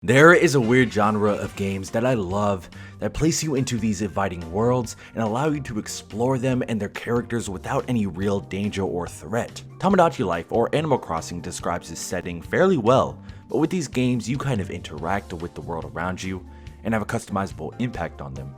There is a weird genre of games that I love that place you into these inviting worlds and allow you to explore them and their characters without any real danger or threat. Tomodachi Life or Animal Crossing describes this setting fairly well, but with these games you kind of interact with the world around you and have a customizable impact on them.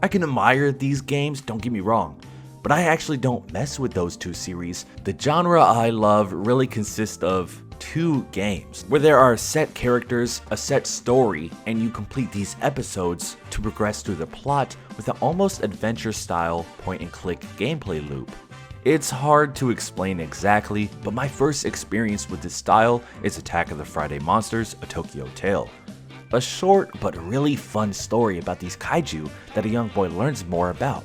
I can admire these games, don't get me wrong, but I actually don't mess with those two series. The genre I love really consists of two games where there are set characters, a set story, and you complete these episodes to progress through the plot with an almost adventure style point and click gameplay loop. It's hard to explain exactly, but my first experience with this style is Attack of the Friday Monsters: A Tokyo Tale. A short but really fun story about these kaiju that a young boy learns more about.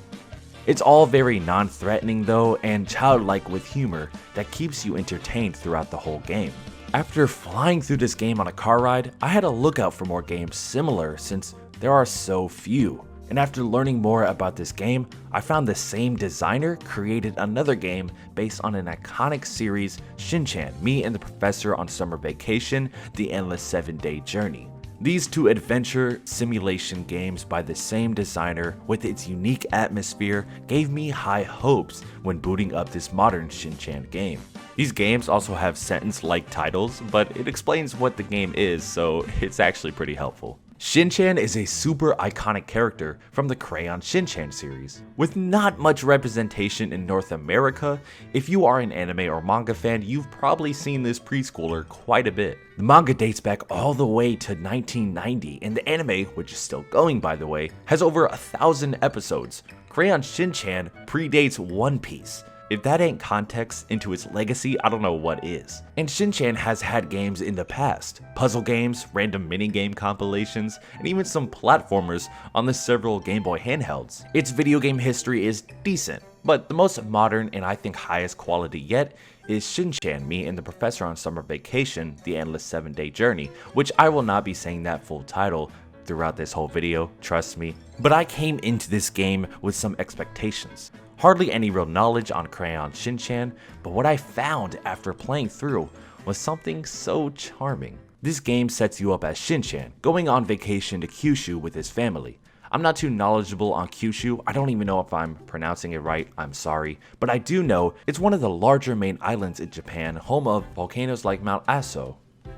It's all very non-threatening though, and childlike with humor that keeps you entertained throughout the whole game. After flying through this game on a car ride, I had to look out for more games similar since there are so few. And after learning more about this game, I found the same designer created another game based on an iconic series, Shin-chan, Me and the Professor on Summer Vacation, The Endless 7-Day Journey. These two adventure simulation games by the same designer with its unique atmosphere gave me high hopes when booting up this modern Shin-chan game. These games also have sentence-like titles, but it explains what the game is, so it's actually pretty helpful. Shin-chan is a super iconic character from the Crayon Shin-chan series. With not much representation in North America, if you are an anime or manga fan, you've probably seen this preschooler quite a bit. The manga dates back all the way to 1990, and the anime, which is still going by the way, has over 1,000 episodes. Crayon Shin-chan predates One Piece. If that ain't context into its legacy, I don't know what is. And Shin-chan has had games in the past. Puzzle games, random minigame compilations, and even some platformers on the several Game Boy handhelds. Its video game history is decent, but the most modern and I think highest quality yet is Shin-chan, Me and the Professor on Summer Vacation, The Endless 7-Day Journey, which I will not be saying that full title throughout this whole video, trust me. But I came into this game with some expectations. Hardly any real knowledge on Crayon Shin-chan, but what I found after playing through was something so charming. This game sets you up as Shin-chan, going on vacation to Kyushu with his family. I'm not too knowledgeable on Kyushu, I don't even know if I'm pronouncing it right, I'm sorry, but I do know it's one of the larger main islands in Japan, home of volcanoes like Mount Aso,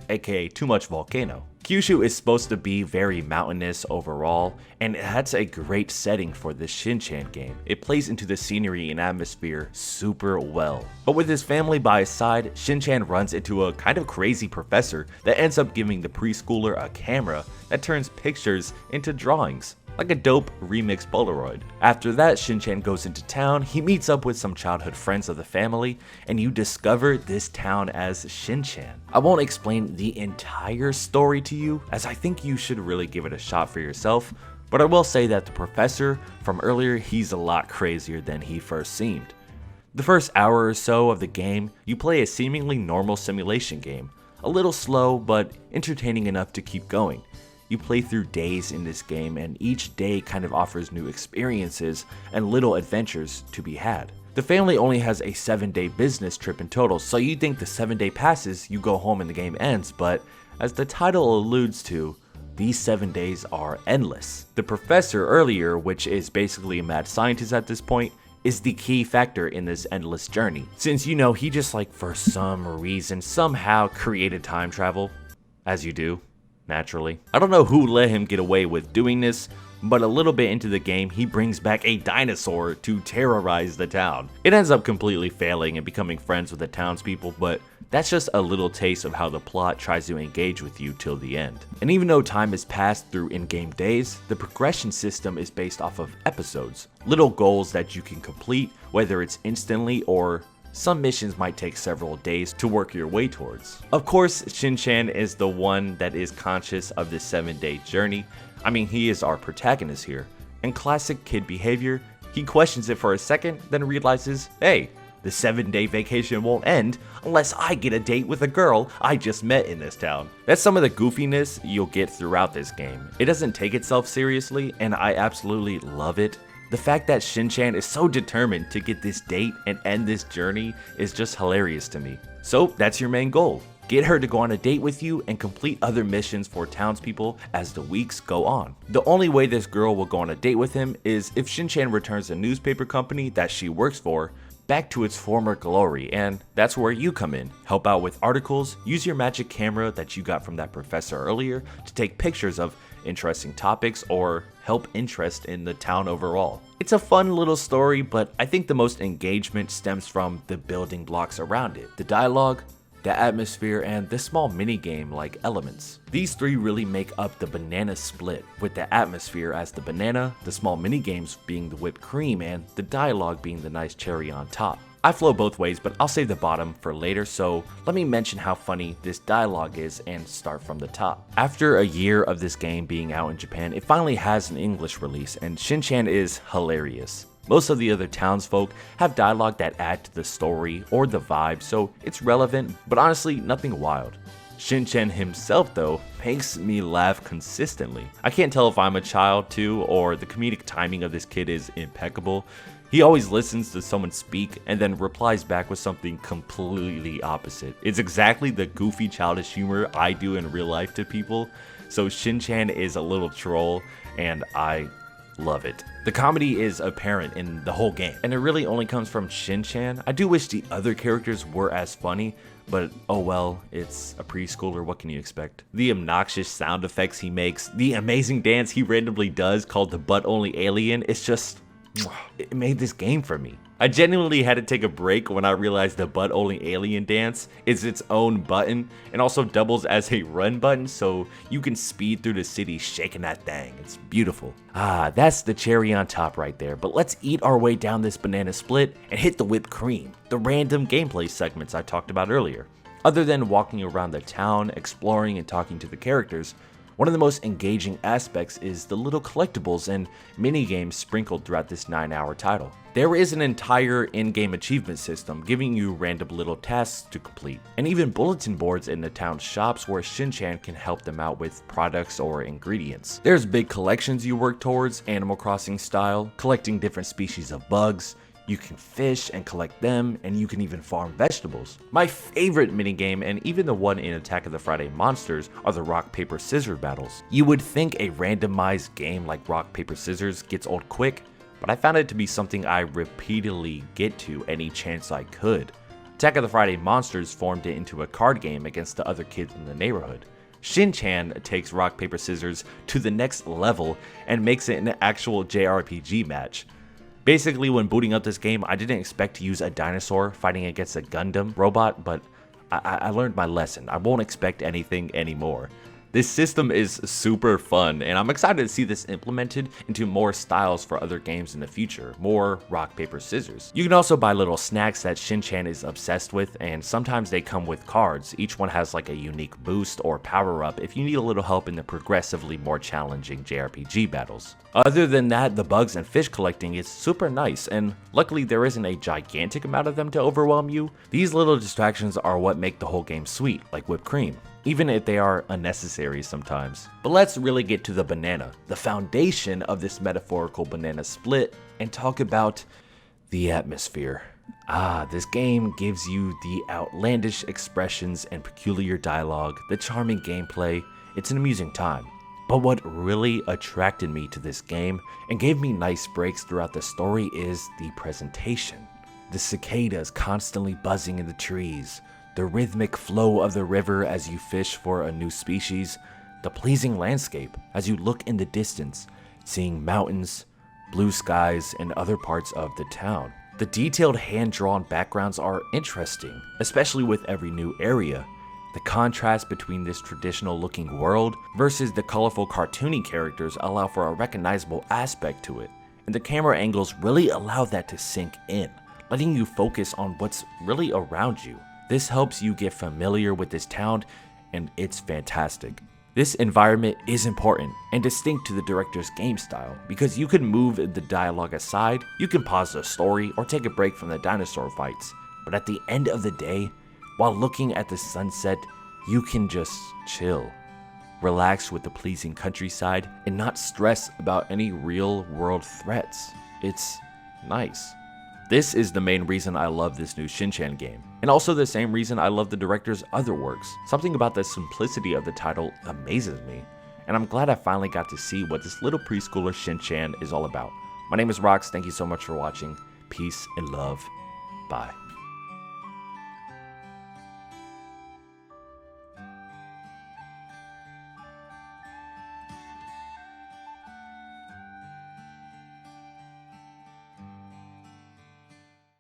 aka Too Much Volcano. Kyushu is supposed to be very mountainous overall, and that's a great setting for this Shin-chan game. It plays into the scenery and atmosphere super well. But with his family by his side, Shin-chan runs into a kind of crazy professor that ends up giving the preschooler a camera that turns pictures into drawings, like a dope remixed Polaroid. After that, Shin-chan goes into town, he meets up with some childhood friends of the family, and you discover this town as Shin-chan. I won't explain the entire story to you, as I think you should really give it a shot for yourself, but I will say that the professor from earlier, he's a lot crazier than he first seemed. The first hour or so of the game, you play a seemingly normal simulation game, a little slow but entertaining enough to keep going. You play through days in this game, and each day kind of offers new experiences and little adventures to be had. The family only has a 7-day business trip in total, so you think the 7-day passes, you go home and the game ends, but as the title alludes to, these 7 days are endless. The professor earlier, which is basically a mad scientist at this point, is the key factor in this endless journey. Since you know he just for some reason somehow created time travel, as you do. Naturally. I don't know who let him get away with doing this, but a little bit into the game, he brings back a dinosaur to terrorize the town. It ends up completely failing and becoming friends with the townspeople, but that's just a little taste of how the plot tries to engage with you till the end. And even though time has passed through in-game days, the progression system is based off of episodes, little goals that you can complete, whether it's instantly or some missions might take several days to work your way towards. Of course, Shin-chan is the one that is conscious of this 7-day journey. I mean, he is our protagonist here. In classic kid behavior, he questions it for a second, then realizes, hey, the 7-day vacation won't end unless I get a date with a girl I just met in this town. That's some of the goofiness you'll get throughout this game. It doesn't take itself seriously, and I absolutely love it. The fact that Shin-chan is so determined to get this date and end this journey is just hilarious to me. So that's your main goal. get her to go on a date with you, and complete other missions for townspeople as the weeks go on. The only way this girl will go on a date with him is if Shin-chan returns a newspaper company that she works for back to its former glory, and that's where you come in. Help out with articles, use your magic camera that you got from that professor earlier to take pictures of interesting topics, or help interest in the town overall. It's a fun little story, but I think the most engagement stems from the building blocks around it. The dialogue, the atmosphere, and the small mini-game like elements. These three really make up the banana split, with the atmosphere as the banana, the small mini-games being the whipped cream, and the dialogue being the nice cherry on top. I flow both ways, but I'll save the bottom for later, so let me mention how funny this dialogue is and start from the top. After a year of this game being out in Japan, it finally has an English release, and Shin-chan is hilarious. Most of the other townsfolk have dialogue that add to the story or the vibe, so it's relevant, but honestly, nothing wild. Shin-chan himself, though, makes me laugh consistently. I can't tell if I'm a child too, or the comedic timing of this kid is impeccable. He always listens to someone speak and then replies back with something completely opposite. It's exactly the goofy childish humor I do in real life to people, so Shin-chan is a little troll, and I love it. The comedy is apparent in the whole game, and it really only comes from Shin-chan. I do wish the other characters were as funny, but oh well, it's a preschooler, what can you expect? The obnoxious sound effects he makes, the amazing dance he randomly does called the Butt Only Alien, it's just, it made this game for me. I genuinely had to take a break when I realized the Butt Only Alien dance is its own button and also doubles as a run button, so you can speed through the city shaking that thing. It's beautiful. Ah, that's the cherry on top right there, but let's eat our way down this banana split and hit the whipped cream, the random gameplay segments I talked about earlier. Other than walking around the town, exploring and talking to the characters, one of the most engaging aspects is the little collectibles and mini-games sprinkled throughout this 9-hour title. There is an entire in-game achievement system giving you random little tasks to complete, and even bulletin boards in the town's shops where Shin-chan can help them out with products or ingredients. There's big collections you work towards, Animal Crossing style, collecting different species of bugs. You can fish and collect them, and you can even farm vegetables. My favorite minigame, and even the one in Attack of the Friday Monsters, are the rock, paper, scissors battles. You would think a randomized game like rock, paper, scissors gets old quick, but I found it to be something I repeatedly get to any chance I could. Attack of the Friday Monsters formed it into a card game against the other kids in the neighborhood. Shin-chan takes rock, paper, scissors to the next level and makes it an actual JRPG match. Basically, when booting up this game, I didn't expect to use a dinosaur fighting against a Gundam robot, but I learned my lesson. I won't expect anything anymore. This system is super fun, and I'm excited to see this implemented into more styles for other games in the future, more rock, paper, scissors. You can also buy little snacks that Shin-chan is obsessed with, and sometimes they come with cards. Each one has like a unique boost or power up if you need a little help in the progressively more challenging JRPG battles. Other than that, the bugs and fish collecting is super nice, and luckily there isn't a gigantic amount of them to overwhelm you. These little distractions are what make the whole game sweet, like whipped cream, even if they are unnecessary sometimes. But let's really get to the banana, the foundation of this metaphorical banana split, and talk about the atmosphere. This game gives you the outlandish expressions and peculiar dialogue, the charming gameplay. It's an amusing time. But what really attracted me to this game and gave me nice breaks throughout the story is the presentation. The cicadas constantly buzzing in the trees, the rhythmic flow of the river as you fish for a new species, the pleasing landscape as you look in the distance, seeing mountains, blue skies, and other parts of the town. The detailed hand-drawn backgrounds are interesting, especially with every new area. The contrast between this traditional looking world versus the colorful cartoony characters allow for a recognizable aspect to it, and the camera angles really allow that to sink in, letting you focus on what's really around you. This helps you get familiar with this town, and it's fantastic. This environment is important and distinct to the director's game style because you can move the dialogue aside, you can pause the story, or take a break from the dinosaur fights. But at the end of the day, while looking at the sunset, you can just chill, relax with the pleasing countryside, and not stress about any real-world threats. It's nice. This is the main reason I love this new Shin-chan game, and also the same reason I love the director's other works. Something about the simplicity of the title amazes me, and I'm glad I finally got to see what this little preschooler Shin-chan is all about. My name is Rox, thank you so much for watching. Peace and love. Bye.